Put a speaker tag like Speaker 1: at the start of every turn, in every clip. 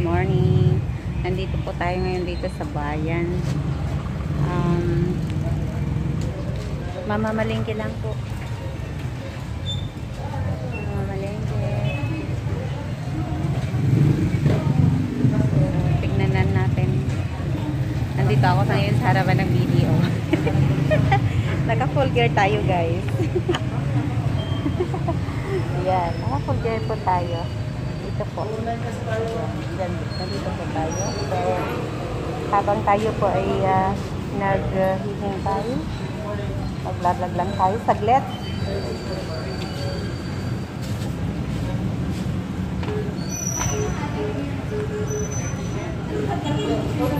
Speaker 1: morning. Nandito po tayo ngayon dito sa bayan. Mamamalengke lang po. Mamamalengke. Tignan natin. Nandito ako ngayon sa harapan ng video. Naka full gear tayo, guys. Yan, naka full gear po tayo. Dito po. Yan, nandito po tayo. So, habang tayo po ay naghihintay, maglalag lang tayo saglit.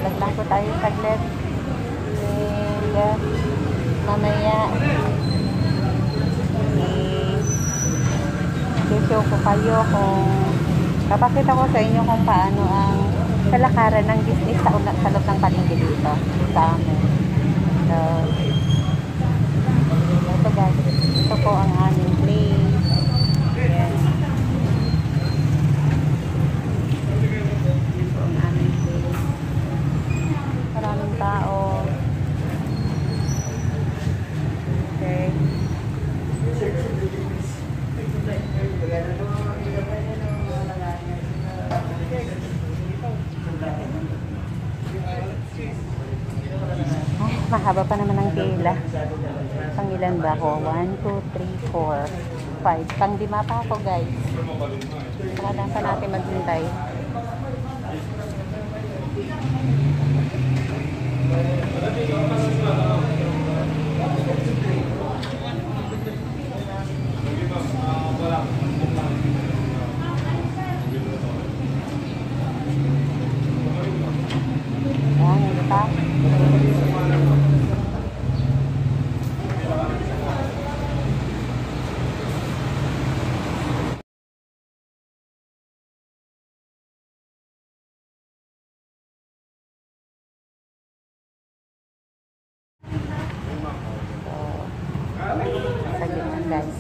Speaker 1: Lag lang po tayo saglit. And mamaya i-show ko kayo kung papakita ko sa inyo kung paano ang kalakaran ng business sa loob ng palengke dito sa amin. So, ito guys, ito po ang aming place. Ayan. Ito po ang aming place. Maraming tao. Okay. Mahaba pa naman ang pila. Pang ilan ba ako? 1, 2, 3, 4, 5. Pang 5 pa ako, guys. Kailangan pa natin maghintay. Ayan, hindi pa. Saglit lang, guys.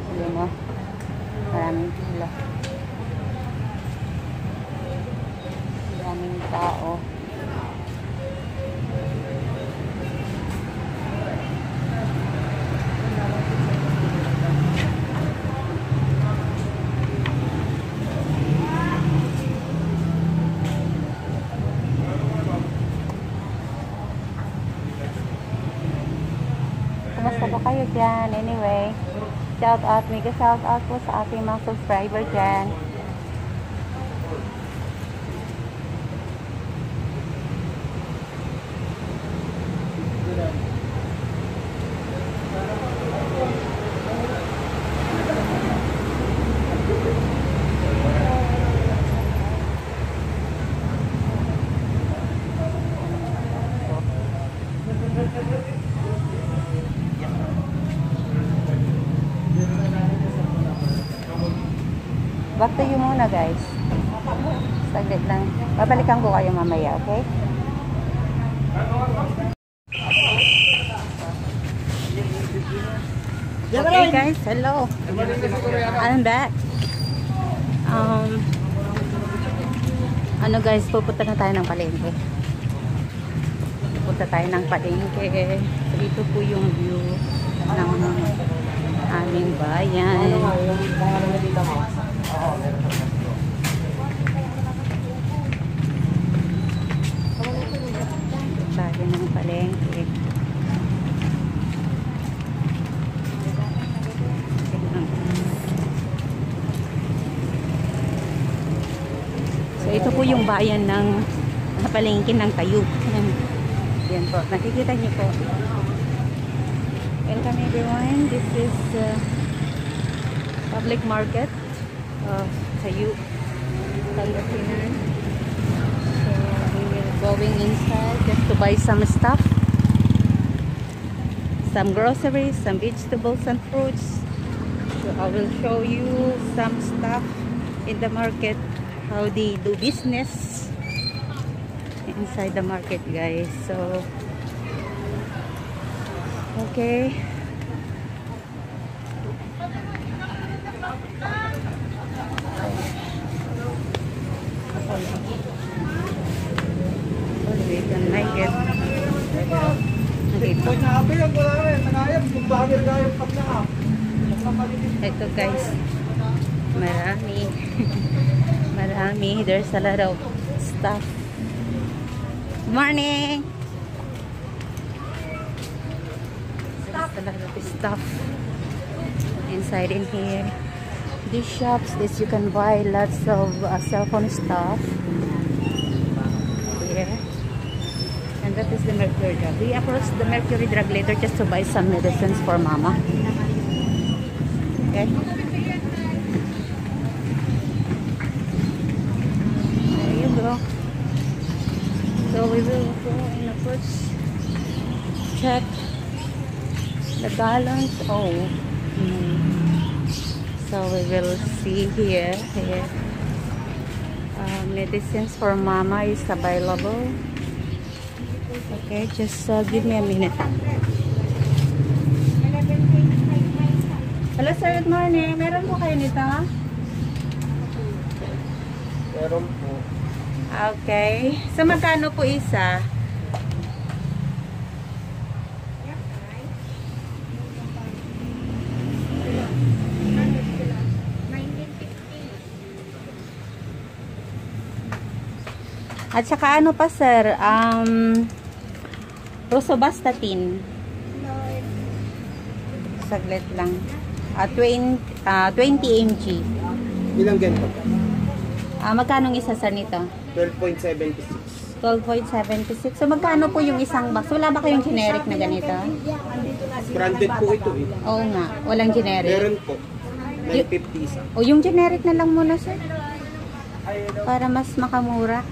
Speaker 1: Sige mo. Maraming pila. Maraming tao. Kumusta po kayo dyan? Anyway, shout out, mega shout out po sa ating mga subscriber dyan. Back to you muna, guys. Saglit lang. Babalikan ko kayo mamaya, okay? Okay, guys. Hello. I'm back. Ano, guys, pupunta na tayo ng palengke. Pupunta tayo ng palengke. So, ito po yung view ng aming bayan. Tayo ng palengke. So ito po yung bayan ng palengke ng Tayo. Yan po, nakikita niyo po. Welcome everyone. This is public market of Tayo. So we will going inside just to buy some stuff, some groceries, some vegetables and fruits. So I will show you some stuff in the market, how they do business inside the market, guys. So okay. Ito guys, marami. Marami. There's a lot of stuff. Morning! There's a lot of stuff inside in here. These shops, this you can buy lots of cell phone stuff. Here. And that is the Mercury drug. We approached the Mercury drug later just to buy some medicines for Mama. Okay. There you go. So we will go and approach, check the gallons. Oh. So we will see here. Medicines for Mama is available. Okay, just give me a minute. Hello sir, good morning. Meron po kayo nito?
Speaker 2: Meron po.
Speaker 1: Okay. So magkano po isa? At saka ano pa sir? Rosuvastatin. Saglit lang. 20 mg.
Speaker 2: Ilang ganito?
Speaker 1: Magkano isa sir nito?
Speaker 2: 12.76.
Speaker 1: 12.76. So magkano po yung isang box? Wala ba kayong generic na ganito?
Speaker 2: Branded po ito eh.
Speaker 1: Oo nga. Walang generic.
Speaker 2: Meron po. 950 isa.
Speaker 1: O yung generic na lang muna sir. Para mas makamura.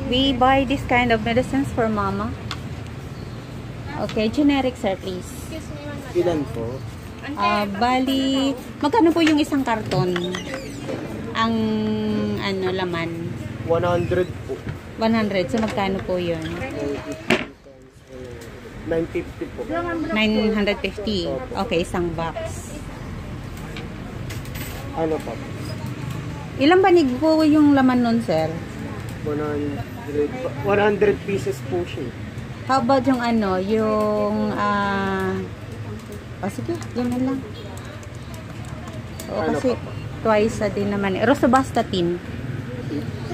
Speaker 1: We buy this kind of medicines for Mama. Okay, generic sir please.
Speaker 2: Ilan po?
Speaker 1: Bali, magkano po yung isang karton? Ang ano laman?
Speaker 2: 100 po.
Speaker 1: 100. So magkano po yun?
Speaker 2: 950 po.
Speaker 1: 950. Okay, isang box.
Speaker 2: Ano pa?
Speaker 1: Ilang banig po yung laman nun, sir?
Speaker 2: 100 pieces po siya.
Speaker 1: How about yung ano, yung sige, yun na lang. Oo,
Speaker 2: Ano
Speaker 1: kasi
Speaker 2: pa?
Speaker 1: twice a din naman. Rosuvastatin.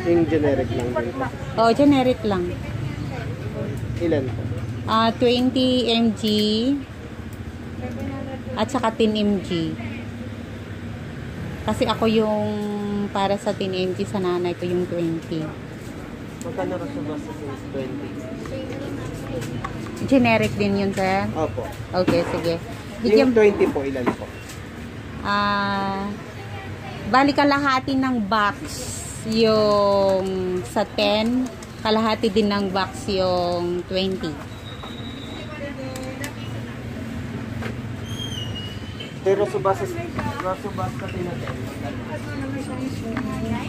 Speaker 2: Yung generic lang din po.
Speaker 1: Oo, generic lang.
Speaker 2: Ilan po?
Speaker 1: 20 mg at saka 10 mg. Kasi ako yung para sa 10 mg sa nanay ko yung 20.
Speaker 2: Magkano rin sa basta sa 20?
Speaker 1: Generic din yun, sir?
Speaker 2: Opo.
Speaker 1: Okay, sige.
Speaker 2: Yung 20 po, ilan po?
Speaker 1: Bali kalahati ng box yung sa 10, kalahati din ng box yung 20.
Speaker 2: Pero subasa din natin.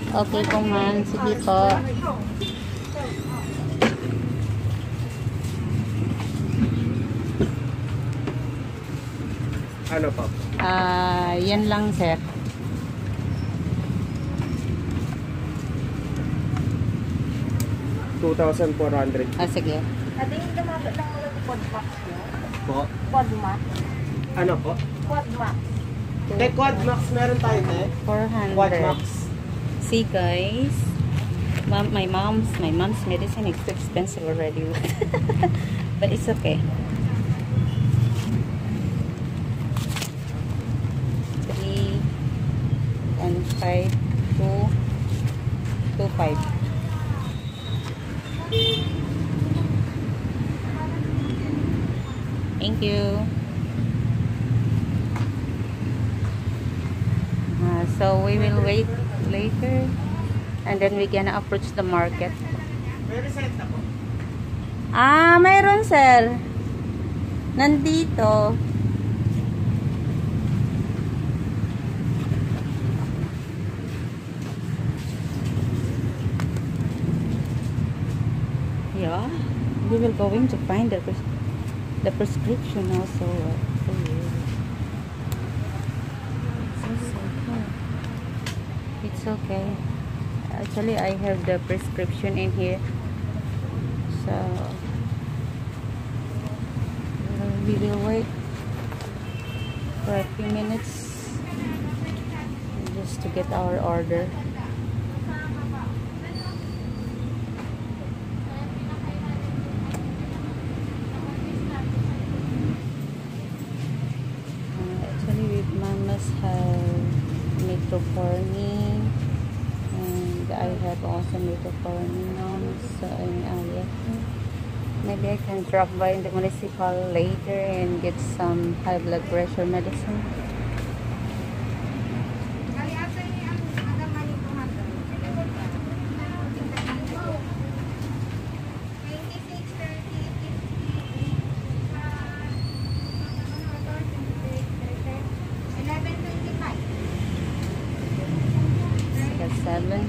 Speaker 1: Okay po man, sige po.
Speaker 2: Ano pa?
Speaker 1: Yan lang, sir.
Speaker 2: $2,400.
Speaker 1: Sige.
Speaker 3: Ate, yung gumagod lang ulit Quadmax mo?
Speaker 2: Po?
Speaker 3: Quadmax?
Speaker 2: Ano po?
Speaker 3: Quadmax.
Speaker 2: Quadmax meron tayo,
Speaker 1: 400.
Speaker 2: Quadmax.
Speaker 1: See, guys. My mom's medicine is too expensive already. But it's okay. 3 and 5, 2, 5. Thank you. So we will wait later and then we gonna approach the market. Mayroon, sir. Nandito. Yeah, we will going to find the prescription also. It's okay. Actually, I have the prescription in here. So we will wait for a few minutes just to get our order. Actually, we must have metformin, and I have also metformin so in area. Maybe I can drop by in the municipal later and get some high blood pressure medicine. Seven.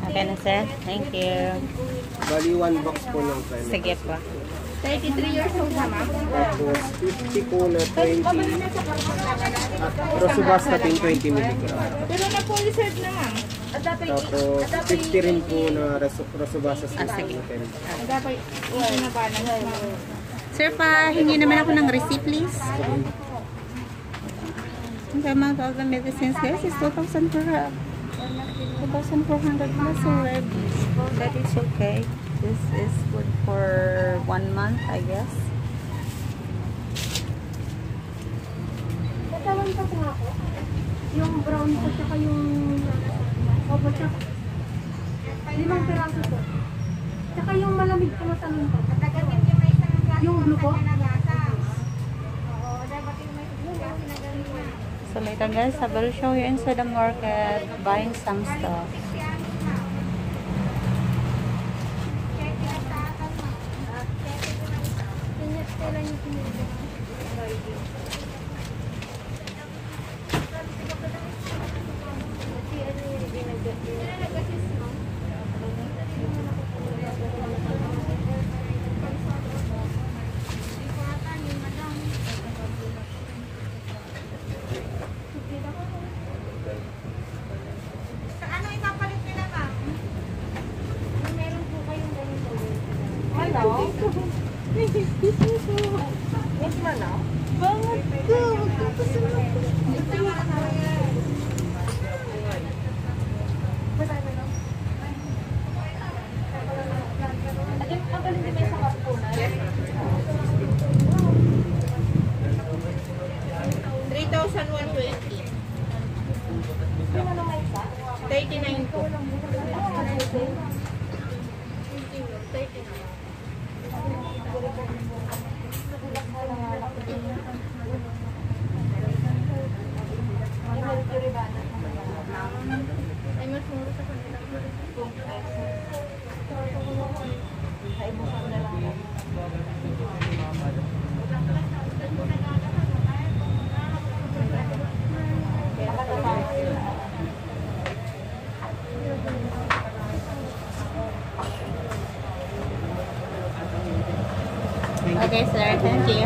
Speaker 1: Okay na sir, thank you.
Speaker 2: Bali, 1 box po ng friend.
Speaker 1: Sige po.
Speaker 3: 33 years old na, ma'am.
Speaker 2: Tapos, 50 po na 20. At Rosubasta 20 mg.
Speaker 3: Pero na po reserve na, ma'am.
Speaker 2: Tapos, 50 rin po na Rosubasta
Speaker 1: sige.
Speaker 2: 10.
Speaker 3: Dapat, hindi na balance, ma'am.
Speaker 1: Sir, hingi naman ako ng receipt please. The amount of the medicines guys is 2,400 plus already. That is okay. This is good for 1 month, I guess.
Speaker 3: Katawan pa po ako. Yung brown ko, tsaka yung opo, tsaka 5 piraso po. Tsaka yung malamig ko na tanong ko. Yung blue po.
Speaker 1: So later guys, I will show you inside the market buying some stuff.
Speaker 3: Yes, mana?
Speaker 1: Banget ko! Magpapasan ako.
Speaker 3: $39 po. Ay, mas mura sa kanila.
Speaker 1: Okay, sir. Thank you.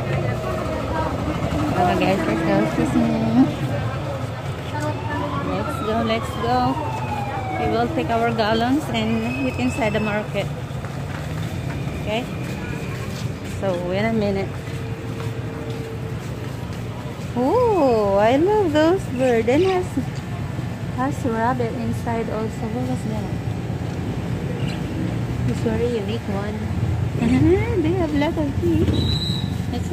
Speaker 1: Okay, guys. Let's go. Excuse me. Let's go. We will take our gallons and wait inside the market. Okay? So, wait a minute. Oh, I love those birds. And has rabbit inside also. What was that? It's very unique one. They have a lot of fish. That's